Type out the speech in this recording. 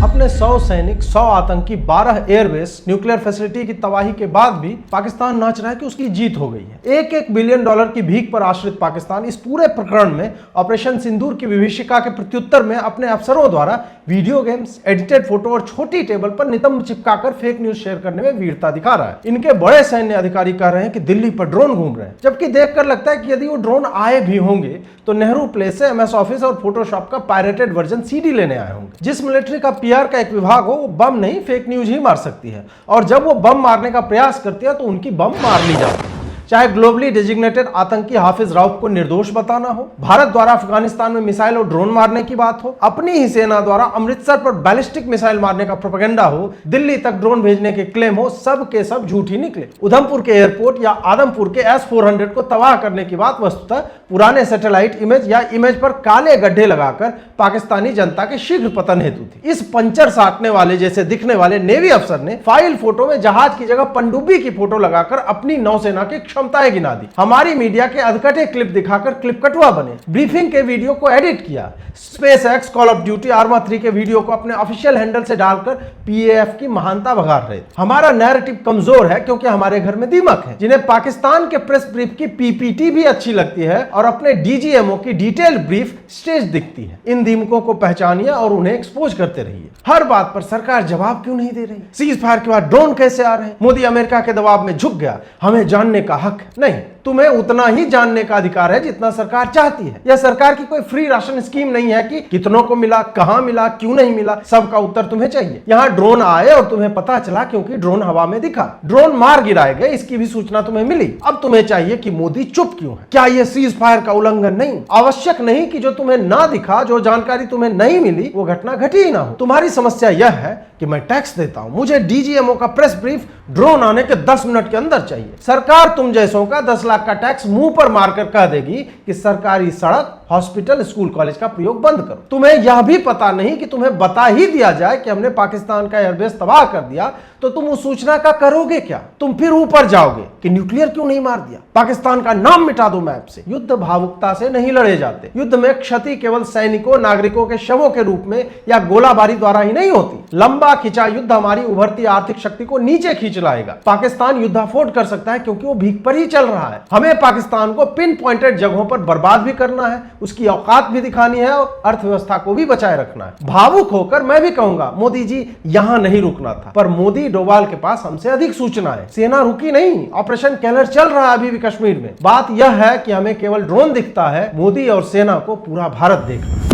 अपने 100 सैनिक, 100 आतंकी, 12 एयरबेस, न्यूक्लियर फैसिलिटी की तबाही के बाद भी पाकिस्तान नाच रहा है कि उसकी जीत हो गई है। $1-1 बिलियन की भीख पर आश्रित पाकिस्तान इस पूरे प्रकरण में ऑपरेशन सिंदूर की विभीषिका के प्रत्युत्तर में अपने अफसरों द्वारा वीडियो गेम्स, एडिटेड फोटो और छोटी टेबल पर नितंब चिपकाकर फेक न्यूज शेयर करने में वीरता दिखा रहा है। इनके बड़े सैन्य अधिकारी कह रहे हैं कि दिल्ली पर ड्रोन घूम रहे हैं, जबकि देखकर लगता है कि यदि वो ड्रोन आए भी होंगे तो नेहरू प्लेस से MS ऑफिस और फोटोशॉप का पायरेटेड वर्जन CD लेने आए होंगे। जिस मिलिट्री का PR का एक विभाग हो, वो बम नहीं फेक न्यूज ही मार सकती है, और जब वो बम मारने का प्रयास करती है तो उनकी बम मार ली जाती है। चाहे ग्लोबली डेजिग्नेटेड आतंकी हाफिज राउफ को निर्दोष बताना हो, भारत द्वारा अफगानिस्तान में मिसाइल और ड्रोन मारने की बात हो, अपनी ही सेना द्वारा अमृतसर पर बैलिस्टिक मिसाइल मारने का प्रोपेगेंडा हो, दिल्ली तक ड्रोन भेजने के क्लेम हो, सब के सब झूठ ही निकले। उधमपुर के एयरपोर्ट या आदमपुर के S-400 को तबाह करने की बात वस्तुतः पुराने सैटेलाइट इमेज या इमेज पर काले गड्ढे लगाकर पाकिस्तानी जनता के शीघ्र पतन हेतु थी। इस पंचर साटने वाले जैसे दिखने वाले नेवी अफसर ने फाइल फोटो में जहाज की जगह पनडुब्बी की फोटो लगाकर अपनी नौसेना की क्षमताएं गिना दी। हमारी मीडिया के अधकटे क्लिप दिखाकर क्लिप कटुआ बने। ब्रीफिंग के वीडियो को एडिट किया। SpaceX, call of duty, Arma 3 के वीडियो को अपने ऑफिशियल हैंडल से डालकर PAF की महानता भगार रहे। हमारा नैरेटिव कमजोर है क्योंकि हमारे घर में दीमक है, जिन्हें पाकिस्तान के प्रेस ब्रीफ की PPT भी अच्छी लगती है और अपने DGMO की डिटेल ब्रीफ स्टेज दिखती है। इन दीमकों को पहचानिए और उन्हें एक्सपोज करते रहिए। हर बात पर सरकार जवाब क्यों नहीं दे रही? सीज फायर के बाद ड्रोन कैसे आ रहे हैं? मोदी अमेरिका के दबाव में झुक गया, हमें जानने का हक नहीं। तुम्हें उतना ही जानने का अधिकार है जितना सरकार चाहती है। यह सरकार की कोई फ्री राशन स्कीम नहीं है कि कितनों को मिला, कहां मिला, क्यों नहीं मिला, सबका उत्तर तुम्हें चाहिए। यहां ड्रोन आए और तुम्हें पता चला क्योंकि ड्रोन हवा में दिखा। ड्रोन मार गिराए गए, इसकी भी सूचना तुम्हें मिली। अब तुम्हें चाहिए कि मोदी चुप क्यों है? क्या यह सीज फायर का उल्लंघन नहीं? आवश्यक नहीं कि जो तुम्हें ना दिखा, जो जानकारी तुम्हें नहीं मिली, वो घटना घटी ही ना हो। तुम्हारी समस्या यह है कि मैं टैक्स देता हूं, मुझे DGMO का प्रेस ब्रीफ ड्रोन आने के 10 मिनट के अंदर चाहिए। सरकार तुम जैसों का 10 लाख का टैक्स मुंह पर मारकर कह देगी कि सरकारी सड़क, हॉस्पिटल, स्कूल, कॉलेज का प्रयोग बंद करो। तुम्हें यह भी पता नहीं कि तुम्हें बता ही दिया जाए कि हमने पाकिस्तान का एयरबेस तबाह कर दिया तो तुम उस सूचना का करोगे क्या? तुम फिर ऊपर जाओगे कि न्यूक्लियर क्यों नहीं मार दिया, पाकिस्तान का नाम मिटा दो मैप से। युद्ध भावुकता से नहीं लड़े जाते। युद्ध में क्षति केवल सैनिकों, नागरिकों के शवों के रूप में या गोलाबारी द्वारा ही नहीं होती। लंबा खिंचा युद्ध हमारी उभरती आर्थिक शक्ति को नीचे खींच लाएगा। पाकिस्तान युद्ध अफोर्ड कर सकता है क्योंकि वो भीख पर ही चल रहा है। हमें पाकिस्तान को पिन पॉइंटेड जगहों पर बर्बाद भी करना है, उसकी औकात भी दिखानी है और अर्थव्यवस्था को भी बचाए रखना है। भावुक होकर मैं भी कहूंगा मोदी जी यहां नहीं रुकना था, पर मोदी डोभाल के पास हमसे अधिक सूचना है। सेना रुकी नहीं, ऑपरेशन केलर चल रहा है अभी भी कश्मीर में। बात यह है कि हमें केवल ड्रोन दिखता है, मोदी और सेना को पूरा भारत देख रहा है।